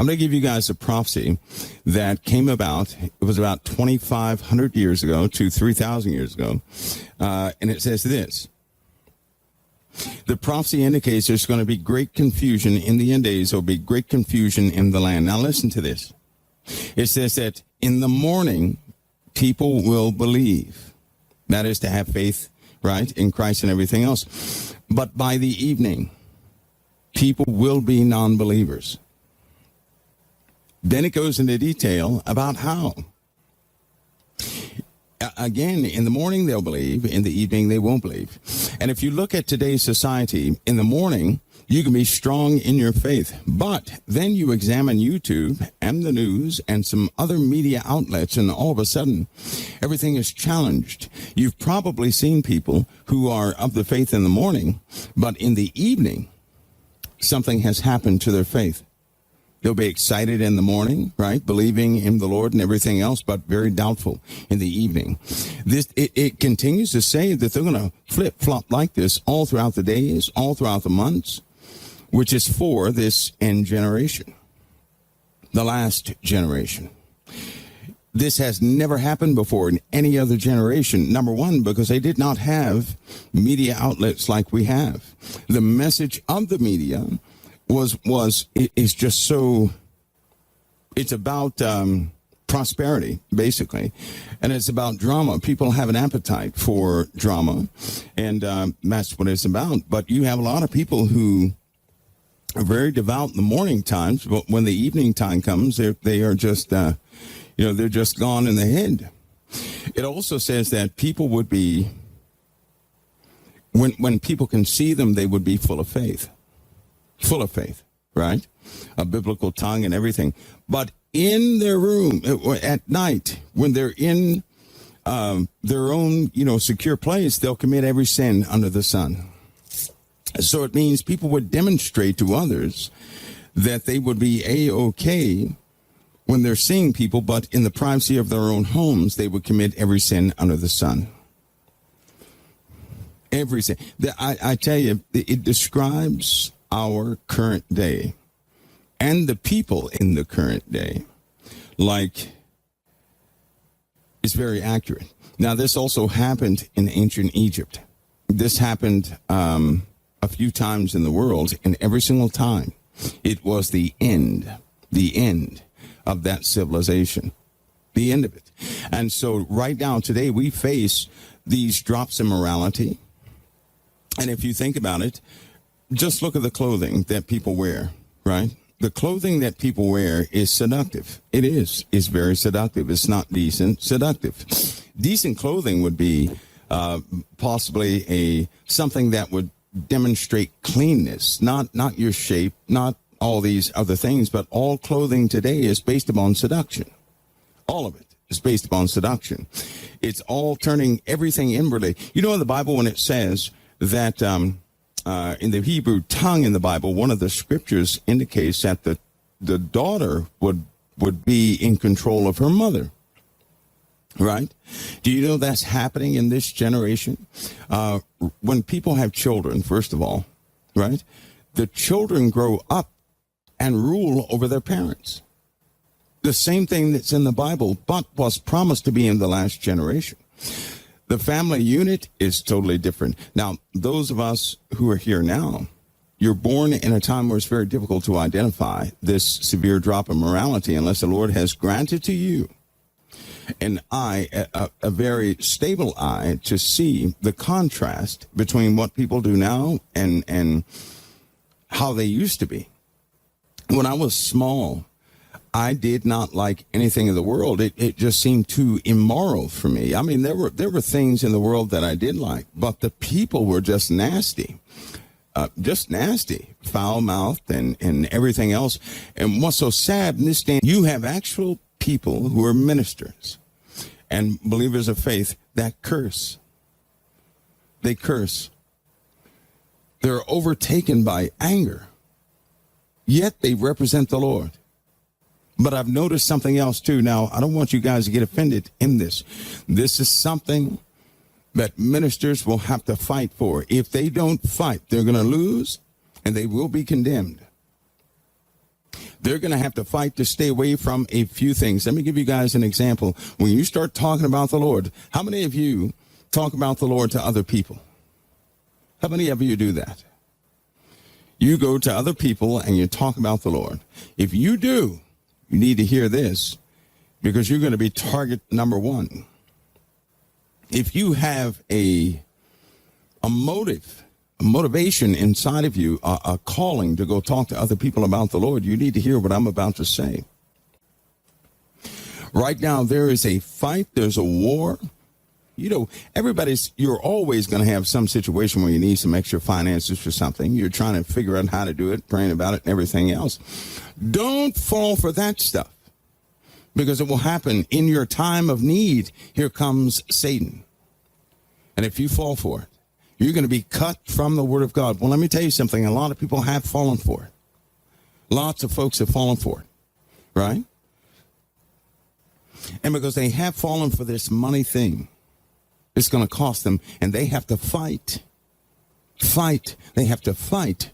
I'm going to give you guys a prophecy that came about. It was about 2,500 years ago to 3,000 years ago. And it says this. The prophecy indicates there's going to be great confusion in the end days. There'll be great confusion in the land. Now listen to this. It says that in the morning, people will believe. That is to have faith, right, in Christ and everything else. But by the evening, people will be non-believers. Then it goes into detail about how. Again, in the morning they'll believe, in the evening they won't believe. And if you look at today's society, in the morning you can be strong in your faith, but then you examine YouTube and the news and some other media outlets, and all of a sudden everything is challenged. You've probably seen people who are of the faith in the morning, but in the evening something has happened to their faith. They'll be excited in the morning, right, believing in the Lord and everything else, but very doubtful in the evening. It continues to say that they're going to flip-flop like this all throughout the days, all throughout the months, which is for this end generation, the last generation. This has never happened before in any other generation. Number one, because they did not have media outlets like we have. The message of the media is just so, it's about prosperity, basically, and it's about drama. People have an appetite for drama, and that's what it's about. But you have a lot of people who are very devout in the morning times, but when the evening time comes, they are just, they're just gone in the head. It also says that people would be, when people can see them, they would be full of faith. Full of faith, right? A biblical tongue and everything. But in their room at night, when they're in their own, secure place, they'll commit every sin under the sun. So it means people would demonstrate to others that they would be A-OK when they're seeing people, but in the privacy of their own homes, they would commit every sin under the sun. Every sin. I tell you, it describes our current day and the people in the current day, like, it's very accurate. Now, this also happened in ancient Egypt. This happened a few times in the world, and every single time it was the end of that civilization, the end of it. And so right now, today, we face these drops in morality. And if you think about it, just look at the clothing that people wear, right? The clothing that people wear is seductive. It is. It's very seductive. It's not decent, seductive. Decent clothing would be possibly something that would demonstrate cleanness, not your shape, not all these other things, but all clothing today is based upon seduction. All of it is based upon seduction. It's all turning everything inwardly. You know in the Bible when it says that in the Hebrew tongue in the Bible, one of the scriptures indicates that the daughter would be in control of her mother. Right? Do you know that's happening in this generation? When people have children, first of all, right? The children grow up and rule over their parents. The same thing that's in the Bible, but was promised to be in the last generation. The family unit is totally different. Now, those of us who are here now, you're born in a time where it's very difficult to identify this severe drop in morality unless the Lord has granted to you an eye, a very stable eye, to see the contrast between what people do now and how they used to be. When I was small, I did not like anything in the world. It just seemed too immoral for me. I mean, there were things in the world that I did like, but the people were just nasty, foul-mouthed and everything else. And what's so sad in this day, you have actual people who are ministers and believers of faith that curse. They curse. They're overtaken by anger, yet they represent the Lord. But I've noticed something else too. Now, I don't want you guys to get offended in this. This is something that ministers will have to fight for. If they don't fight, they're going to lose and they will be condemned. They're going to have to fight to stay away from a few things. Let me give you guys an example. When you start talking about the Lord, how many of you talk about the Lord to other people? How many of you do that? You go to other people and you talk about the Lord. If you do, you need to hear this, because you're going to be target number one. If you have a motivation inside of you, a calling to go talk to other people about the Lord, you need to hear what I'm about to say. Right now, there is a fight. There's a war. You know, you're always going to have some situation where you need some extra finances for something. You're trying to figure out how to do it, praying about it, and everything else. Don't fall for that stuff, because it will happen in your time of need. Here comes Satan. And if you fall for it, you're going to be cut from the Word of God. Well, let me tell you something. A lot of people have fallen for it. Lots of folks have fallen for it, right? And because they have fallen for this money thing, it's going to cost them, and they have to fight. They have to fight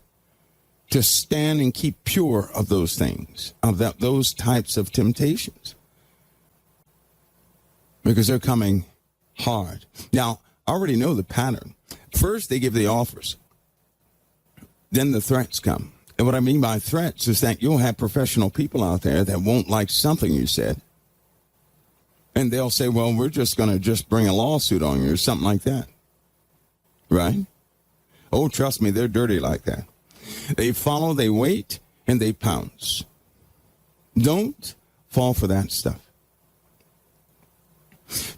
to stand and keep pure of those things, of those types of temptations, because they're coming hard. Now, I already know the pattern. First, they give the offers. Then the threats come. And what I mean by threats is that you'll have professional people out there that won't like something you said. And they'll say, well, we're just going to bring a lawsuit on you or something like that. Right? Oh, trust me, they're dirty like that. They follow, they wait, and they pounce. Don't fall for that stuff.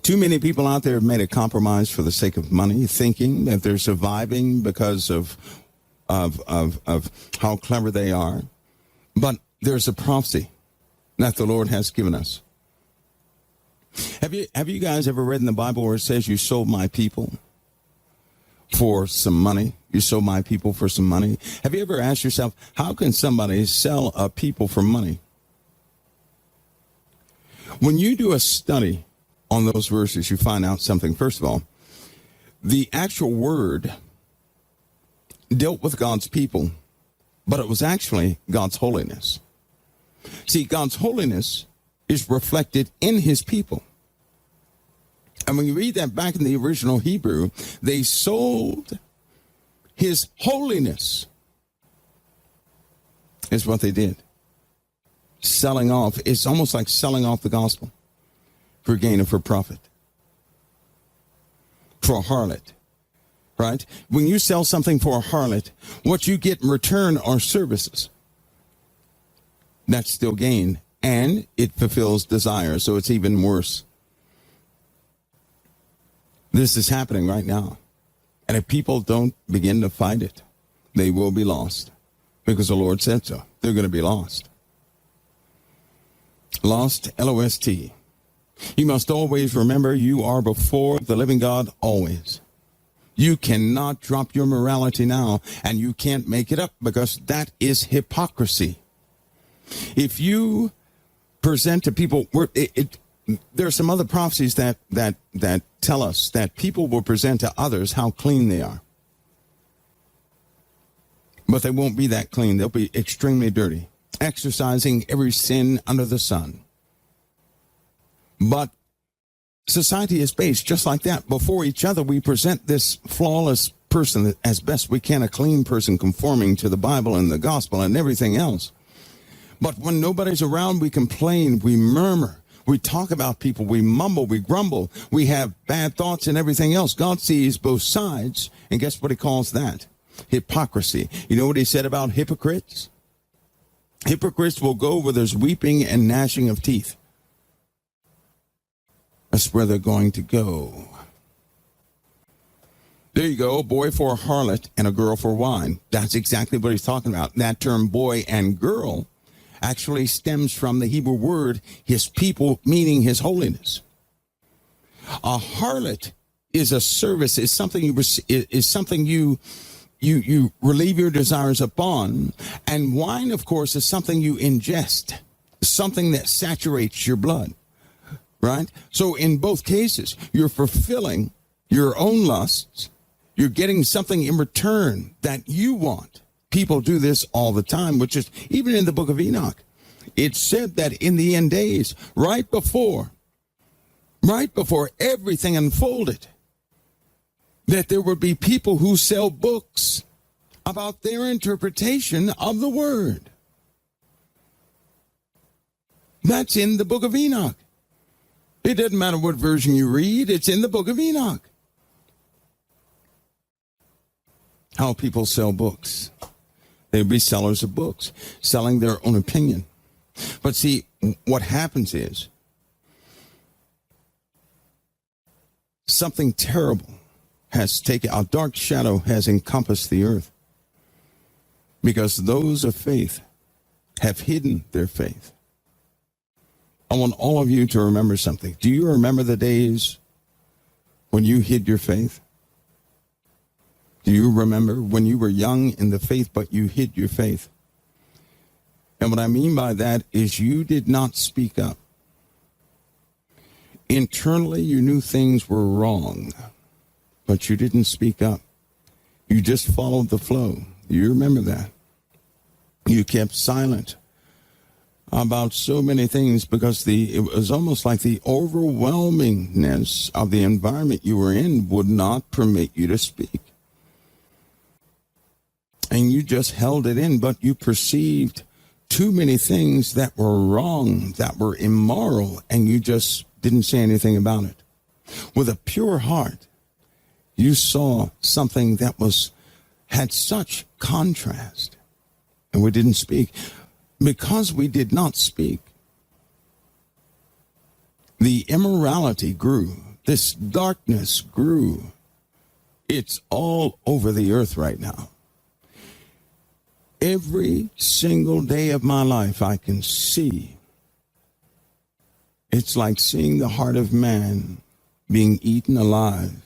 Too many people out there have made a compromise for the sake of money, thinking that they're surviving because of how clever they are. But there's a prophecy that the Lord has given us. Have you guys ever read in the Bible where it says you sold my people for some money? You sold my people for some money. Have you ever asked yourself, how can somebody sell a people for money? When you do a study on those verses, you find out something. First of all, the actual word dealt with God's people, but it was actually God's holiness. See, God's holiness is reflected in his people. And when you read that back in the original Hebrew, they sold his holiness, is what they did. Selling off. It's almost like selling off the gospel for gain and for profit. For a harlot, right? When you sell something for a harlot, what you get in return are services. That's still gain, and it fulfills desire, so it's even worse. This is happening right now. And if people don't begin to fight it, they will be lost, because the Lord said so. They're going to be lost. Lost, L-O-S-T. You must always remember you are before the living God always. You cannot drop your morality now, and you can't make it up, because that is hypocrisy. If you present to people, there are some other prophecies that tell us that people will present to others how clean they are. But they won't be that clean. They'll be extremely dirty, exercising every sin under the sun. But society is based just like that. Before each other, we present this flawless person as best we can, a clean person conforming to the Bible and the gospel and everything else. But when nobody's around, we complain, we murmur, we talk about people, we mumble, we grumble, we have bad thoughts and everything else. God sees both sides, and guess what he calls that? Hypocrisy. You know what he said about hypocrites? Hypocrites will go where there's weeping and gnashing of teeth. That's where they're going to go. There you go, a boy for a harlot and a girl for wine. That's exactly what he's talking about. That term boy and girl actually stems from the Hebrew word, his people, meaning his holiness. A harlot is a service, is something you relieve your desires upon. And wine, of course, is something you ingest, something that saturates your blood, right? So in both cases, you're fulfilling your own lusts. You're getting something in return that you want. people do this all the time, which is even in the book of Enoch. It said that in the end days, right before everything unfolded, that there would be people who sell books about their interpretation of the word. That's in the book of Enoch. It doesn't matter what version you read, it's in the book of Enoch. How people sell books. They'd be sellers of books, selling their own opinion. But see, what happens is something terrible has taken, a dark shadow has encompassed the earth, because those of faith have hidden their faith. I want all of you to remember something. Do you remember the days when you hid your faith? Do you remember when you were young in the faith, but you hid your faith? And what I mean by that is you did not speak up. Internally, you knew things were wrong, but you didn't speak up. You just followed the flow. You remember that. You kept silent about so many things because it was almost like the overwhelmingness of the environment you were in would not permit you to speak. And you just held it in, but you perceived too many things that were wrong, that were immoral, and you just didn't say anything about it. With a pure heart, you saw something that had such contrast, and we didn't speak. Because we did not speak, the immorality grew. This darkness grew. It's all over the earth right now. Every single day of my life, I can see. It's like seeing the heart of man being eaten alive.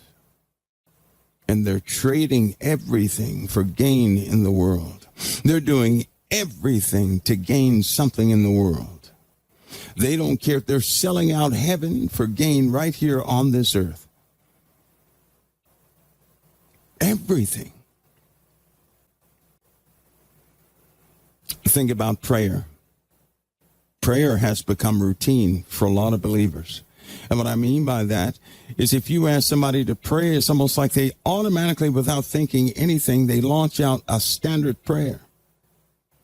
And they're trading everything for gain in the world. They're doing everything to gain something in the world. They don't care if they're selling out heaven for gain right here on this earth. Everything. Think about prayer. Prayer has become routine for a lot of believers. And what I mean by that is if you ask somebody to pray, it's almost like they automatically, without thinking anything, they launch out a standard prayer.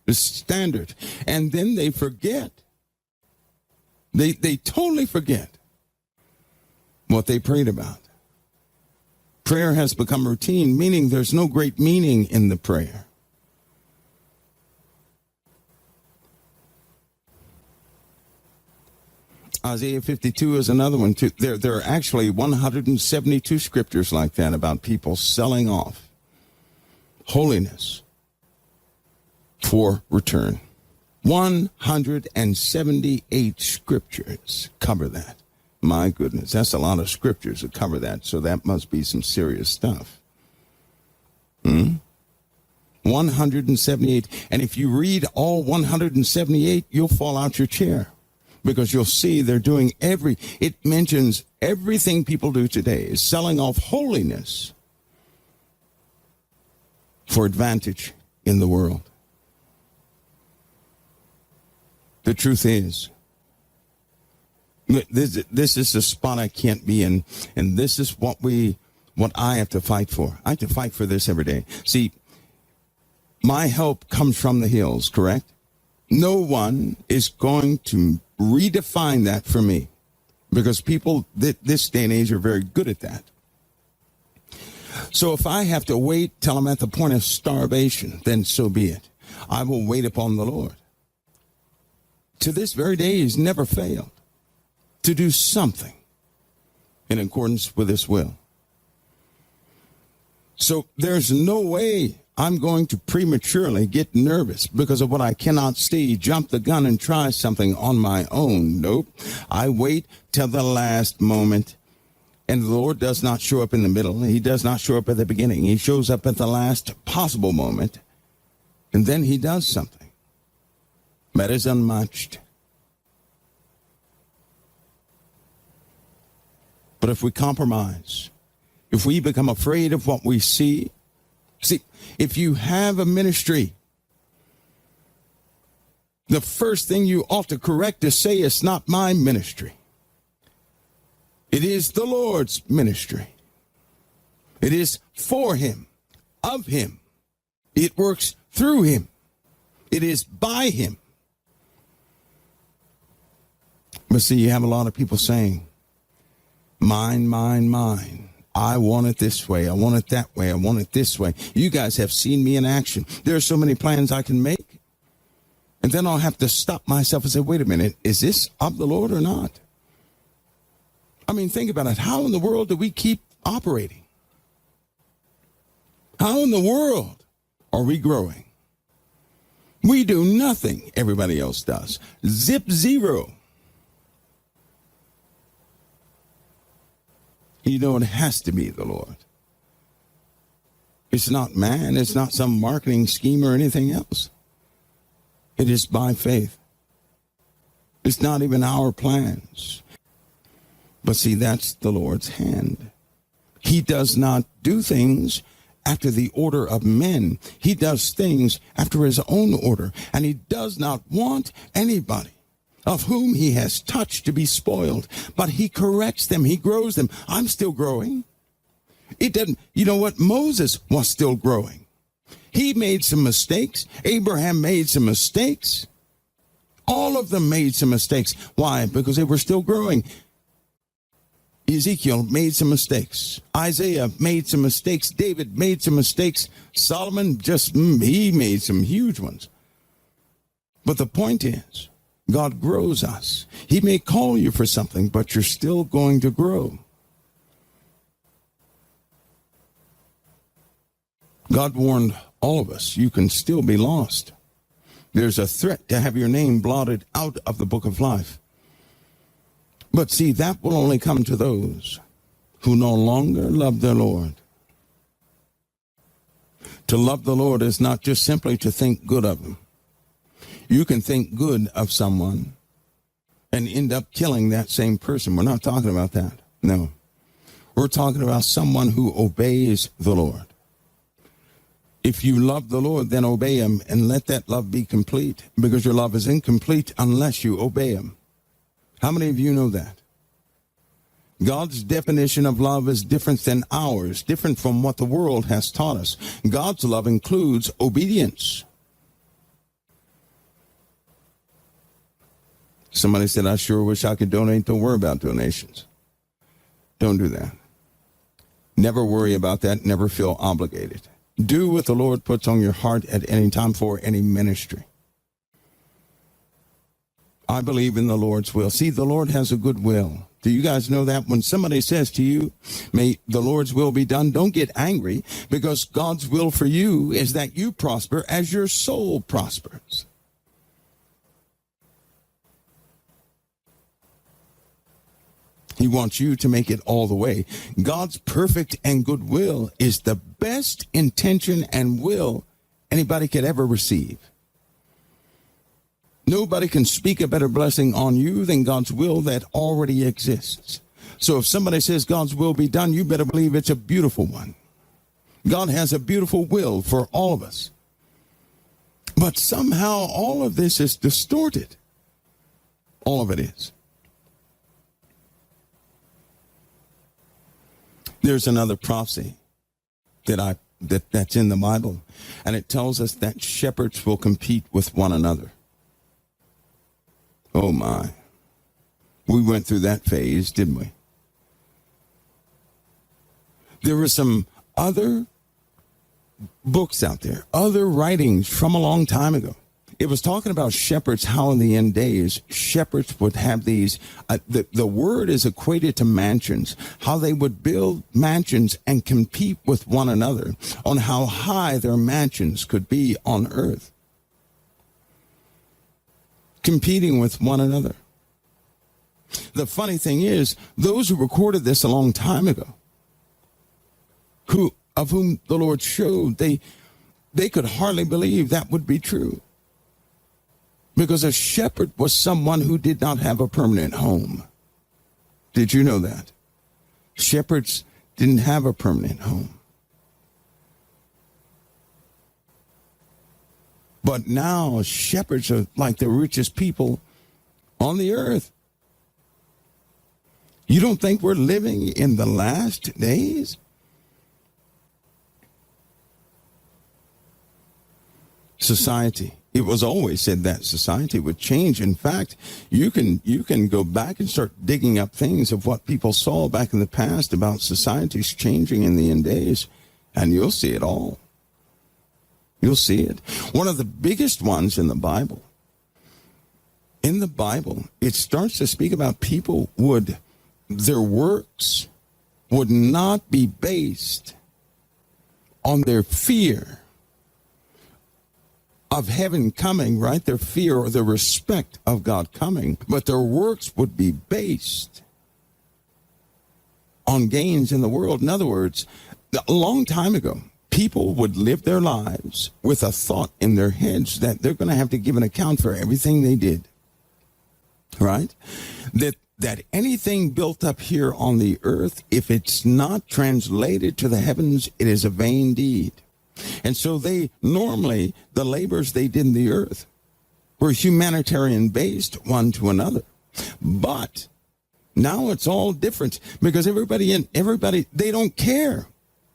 The standard. And then they forget. They totally forget what they prayed about. Prayer has become routine, meaning there's no great meaning in the prayer. Isaiah 52 is another one, too. There are actually 172 scriptures like that about people selling off holiness for return. 178 scriptures cover that. My goodness, that's a lot of scriptures that cover that, so that must be some serious stuff. 178. And if you read all 178, you'll fall out your chair. Because you'll see they're doing it mentions everything people do today is selling off holiness for advantage in the world. The truth is, this is the spot I can't be in, and this is what I have to fight for. I have to fight for this every day. See, my help comes from the hills, correct? No one is going to redefine that for me, because people this day and age are very good at that. So if I have to wait till I'm at the point of starvation, then so be it. I will wait upon the Lord. To this very day, he's never failed to do something in accordance with his will. So there's no way I'm going to prematurely get nervous because of what I cannot see, jump the gun and try something on my own. Nope. I wait till the last moment. And the Lord does not show up in the middle. He does not show up at the beginning. He shows up at the last possible moment. And then he does something that is unmatched. But if we compromise, if we become afraid of what we see, See, if you have a ministry, the first thing you ought to correct is say, it's not my ministry. It is the Lord's ministry. It is for him, of him. It works through him. It is by him. But see, you have a lot of people saying, mine, mine, mine. I want it this way. I want it that way. I want it this way. You guys have seen me in action. There are so many plans I can make. And then I'll have to stop myself and say, wait a minute, is this of the Lord or not? I mean, think about it. How in the world do we keep operating? How in the world are we growing? We do nothing everybody else does. Zip zero. You know, it has to be the Lord. It's not man. It's not some marketing scheme or anything else. It is by faith. It's not even our plans. But see, that's the Lord's hand. He does not do things after the order of men. He does things after his own order. And he does not want anybody of whom he has touched to be spoiled. But he corrects them. He grows them. I'm still growing. It doesn't, you know what? Moses was still growing. He made some mistakes. Abraham made some mistakes. All of them made some mistakes. Why? Because they were still growing. Ezekiel made some mistakes. Isaiah made some mistakes. David made some mistakes. Solomon he made some huge ones. But the point is, God grows us. He may call you for something, but you're still going to grow. God warned all of us, you can still be lost. There's a threat to have your name blotted out of the book of life. But see, that will only come to those who no longer love their Lord. To love the Lord is not just simply to think good of him. You can think good of someone and end up killing that same person. We're not talking about that. No. We're talking about someone who obeys the Lord. If you love the Lord, then obey him and let that love be complete, because your love is incomplete unless you obey him. How many of you know that? God's definition of love is different than ours, different from what the world has taught us. God's love includes obedience. Somebody said, I sure wish I could donate. Don't worry about donations. Don't do that. Never worry about that. Never feel obligated. Do what the Lord puts on your heart at any time for any ministry. I believe in the Lord's will. See, the Lord has a good will. Do you guys know that? When somebody says to you, may the Lord's will be done, don't get angry, because God's will for you is that you prosper as your soul prospers. He wants you to make it all the way. God's perfect and good will is the best intention and will anybody could ever receive. Nobody can speak a better blessing on you than God's will that already exists. So if somebody says God's will be done, you better believe it's a beautiful one. God has a beautiful will for all of us. But somehow all of this is distorted. All of it is. There's another prophecy that's in the Bible, and it tells us that shepherds will compete with one another. Oh my. We went through that phase, didn't we? There were some other books out there, other writings from a long time ago. It was talking about shepherds, how in the end days, shepherds would have these, the word is equated to mansions, how they would build mansions and compete with one another on how high their mansions could be on earth. Competing with one another. The funny thing is, those who recorded this a long time ago, of whom the Lord showed, they could hardly believe that would be true. Because a shepherd was someone who did not have a permanent home. Did you know that? Shepherds didn't have a permanent home. But now shepherds are like the richest people on the earth. You don't think we're living in the last days? Society. It was always said that society would change. In fact, you can go back and start digging up things of what people saw back in the past about societies changing in the end days, and you'll see it all. You'll see it. One of the biggest ones in the Bible, it starts to speak about people their works would not be based on their fear of heaven coming, right? Their fear or the respect of God coming, but their works would be based on gains in the world. In other words, a long time ago, people would live their lives with a thought in their heads that they're going to have to give an account for everything they did, right? That anything built up here on the earth, if it's not translated to the heavens, it is a vain deed. And so the labors they did in the earth were humanitarian based one to another. But now it's all different because everybody, they don't care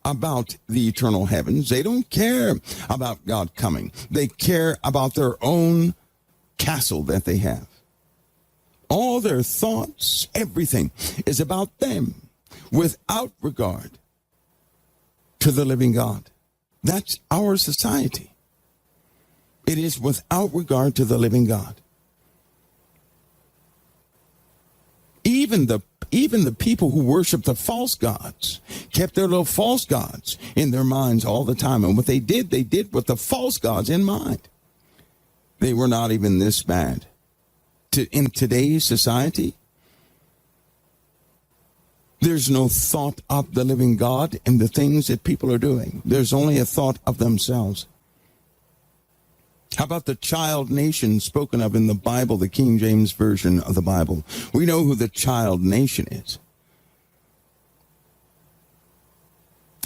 about the eternal heavens. They don't care about God coming. They care about their own castle that they have. All their thoughts, everything is about them without regard to the living God. That's our society. It is without regard to the living God. Even the people who worship the false gods kept their little false gods in their minds all the time. And what they did with the false gods in mind. They were not even this bad. In today's society, there's no thought of the living God in the things that people are doing. There's only a thought of themselves. How about the child nation spoken of in the Bible, the King James Version of the Bible? We know who the child nation is.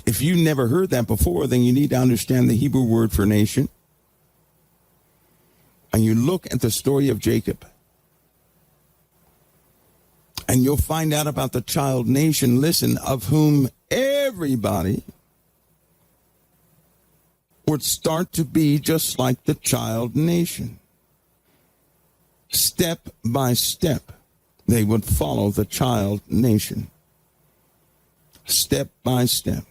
If you never heard that before, then you need to understand the Hebrew word for nation. And you look at the story of Jacob. And you'll find out about the child nation, listen, of whom everybody would start to be just like the child nation. Step by step, they would follow the child nation. Step by step.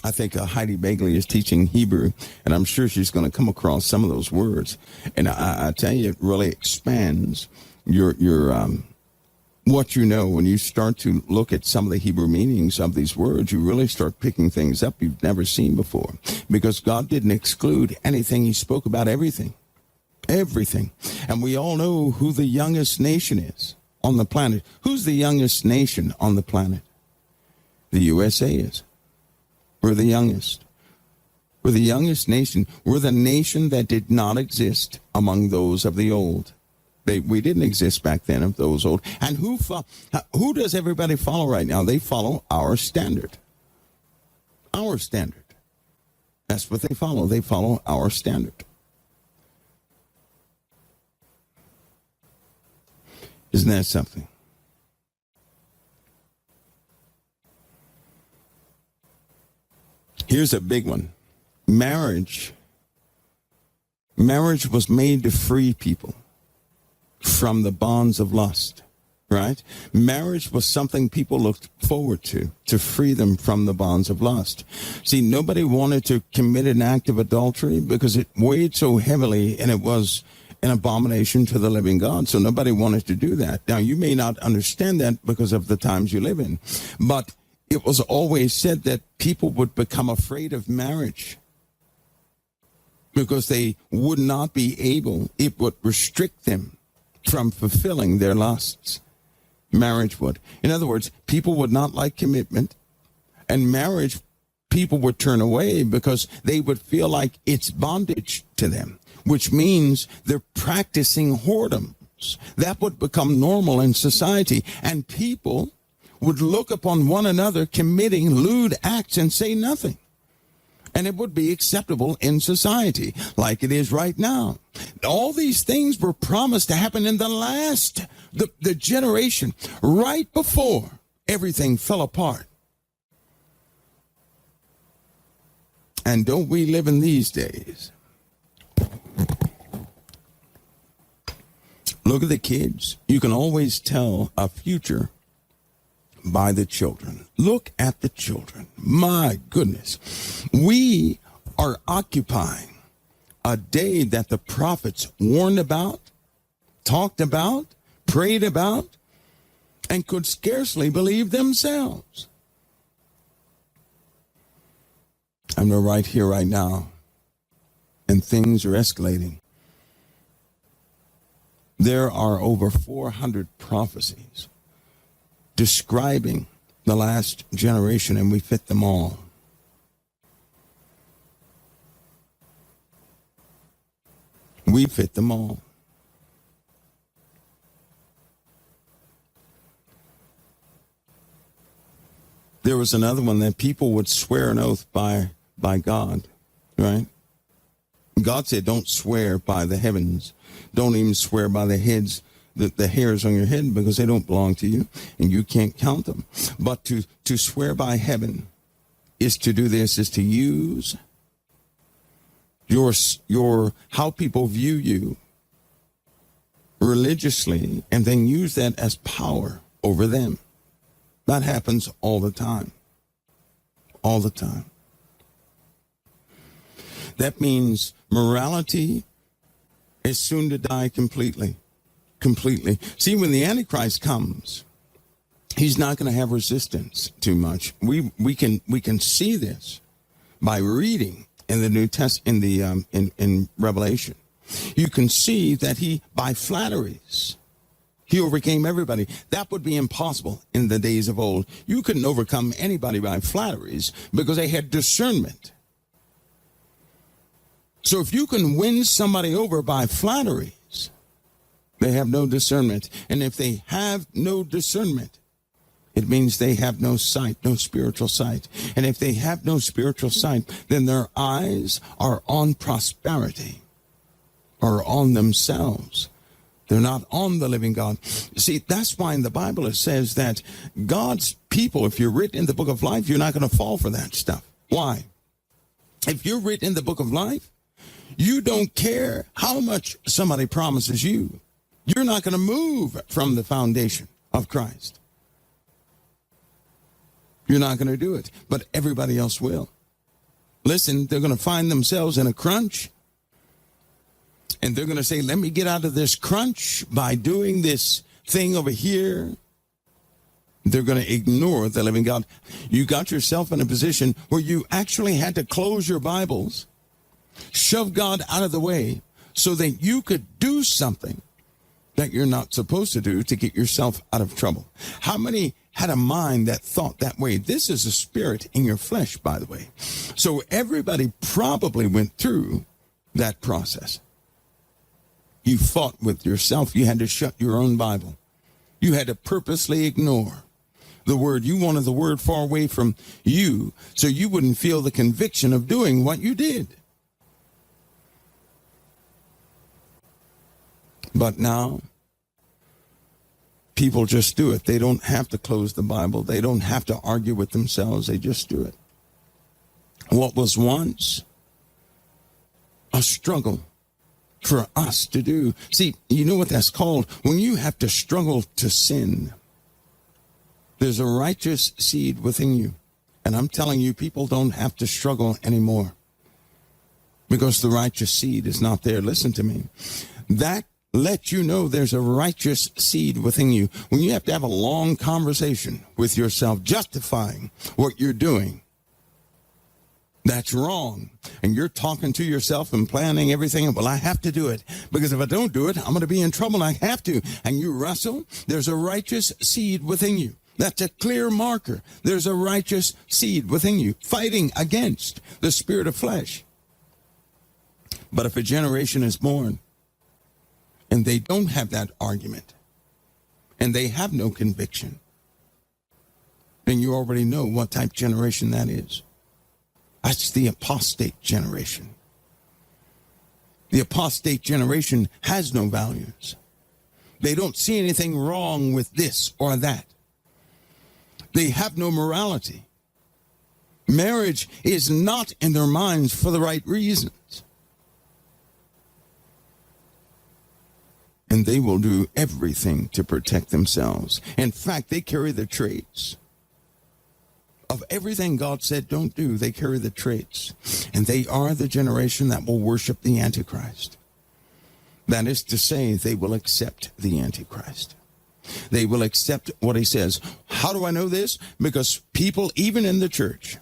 I think Heidi Bagley is teaching Hebrew, and I'm sure she's going to come across some of those words. And I tell you, it really expands your what you know. When you start to look at some of the Hebrew meanings of these words, you really start picking things up you've never seen before. Because God didn't exclude anything. He spoke about everything. Everything. And we all know who the youngest nation is on the planet. Who's the youngest nation on the planet? The USA is. We're the youngest. We're the youngest nation. We're the nation that did not exist among those of the old. We didn't exist back then of those old. And who does everybody follow right now? They follow our standard. Our standard. That's what they follow. They follow our standard. Isn't that something? Here's a big one. Marriage. Marriage was made to free people from the bonds of lust, right? Marriage was something people looked forward to free them from the bonds of lust. See, nobody wanted to commit an act of adultery because it weighed so heavily and it was an abomination to the living God. So nobody wanted to do that. Now, you may not understand that because of the times you live in, but it was always said that people would become afraid of marriage because they would not be able, it would restrict them from fulfilling their lusts. Marriage would. In other words, people would not like commitment, and marriage, people would turn away because they would feel like it's bondage to them, which means they're practicing whoredoms. That would become normal in society, and people would look upon one another committing lewd acts and say nothing. and it would be acceptable in society like it is right now. All these things were promised to happen in the generation right before everything fell apart. And don't we live in these days? Look at the kids. You can always tell a future by the children. Look at the children. My goodness. We are occupying a day that the prophets warned about, talked about, prayed about, and could scarcely believe themselves. And we're right here, right now, and things are escalating. There are over 400 prophecies describing the last generation, and we fit them all. We fit them all. There was another one that people would swear an oath by God, right? God said, don't swear by the heavens. Don't even swear by the heads, the hairs on your head, because they don't belong to you and you can't count them. But to swear by heaven is to do this, is to use your how people view you religiously and then use that as power over them. That happens all the time. All the time. That means morality is soon to die completely. Completely. See, when the Antichrist comes, he's not going to have resistance too much. We can see this by reading in the New Testament, in Revelation. You can see that he, by flatteries, he overcame everybody. That would be impossible in the days of old. You couldn't overcome anybody by flatteries because they had discernment. So if you can win somebody over by flatteries, they have no discernment. And if they have no discernment, it means they have no sight, no spiritual sight. And if they have no spiritual sight, then their eyes are on prosperity or on themselves. They're not on the living God. See, that's why in the Bible it says that God's people, if you're written in the book of life, you're not going to fall for that stuff. Why? If you're written in the book of life, you don't care how much somebody promises you. You're not going to move from the foundation of Christ. You're not going to do it, but everybody else will. Listen, they're going to find themselves in a crunch, and they're going to say, let me get out of this crunch by doing this thing over here. They're going to ignore the living God. You got yourself in a position where you actually had to close your Bibles, shove God out of the way so that you could do something that you're not supposed to do to get yourself out of trouble. How many had a mind that thought that way? This is a spirit in your flesh, by the way. So everybody probably went through that process. You fought with yourself. You had to shut your own Bible. You had to purposely ignore the word. You wanted the word far away from you so you wouldn't feel the conviction of doing what you did. But now, people just do it. They don't have to close the Bible. They don't have to argue with themselves. They just do it. What was once a struggle for us to do. See, you know what that's called? When you have to struggle to sin, there's a righteous seed within you. And I'm telling you, people don't have to struggle anymore because the righteous seed is not there. Listen to me. That let you know there's a righteous seed within you. When you have to have a long conversation with yourself, justifying what you're doing, that's wrong. And you're talking to yourself and planning everything. Well, I have to do it because if I don't do it, I'm going to be in trouble. I have to. And you wrestle. There's a righteous seed within you. That's a clear marker. There's a righteous seed within you fighting against the spirit of flesh. But if a generation is born and they don't have that argument and they have no conviction, then you already know what type of generation that is. That's the apostate generation. The apostate generation has no values. They don't see anything wrong with this or that. They have no morality. Marriage is not in their minds for the right reasons. And they will do everything to protect themselves. In fact, they carry the traits of everything God said don't do. They carry the traits. And they are the generation that will worship the Antichrist. That is to say, they will accept the Antichrist. They will accept what he says. How do I know this? Because people, even in the church,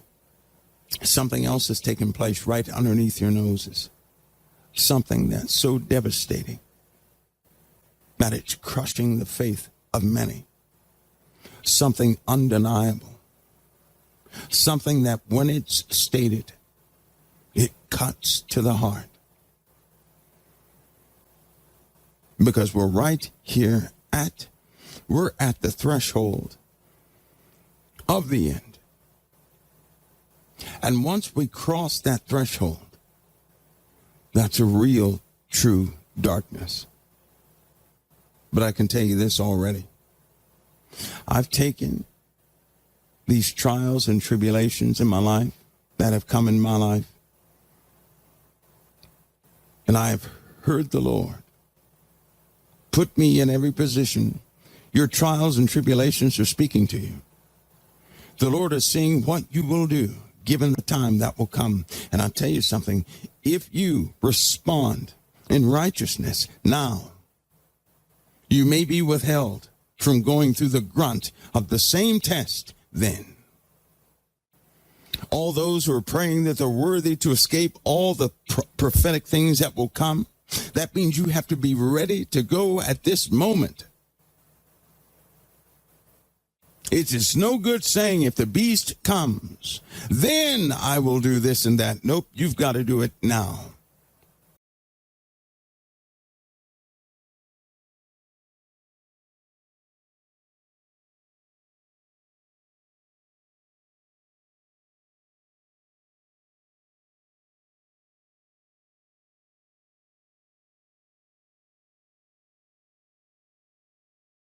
something else has taken place right underneath your noses. Something that's so devastating that it's crushing the faith of many. Something undeniable. Something that when it's stated, it cuts to the heart. Because we're right here we're at the threshold of the end. And once we cross that threshold, that's a real, true darkness. But I can tell you this already. I've taken these trials and tribulations in my life that have come in my life, and I have heard the Lord put me in every position. Your trials and tribulations are speaking to you. The Lord is seeing what you will do given the time that will come. And I'll tell you something. If you respond in righteousness now, you may be withheld from going through the grunt of the same test then. All those who are praying that they're worthy to escape all the prophetic things that will come, that means you have to be ready to go at this moment. It is no good saying if the beast comes, then I will do this and that. Nope, you've got to do it now.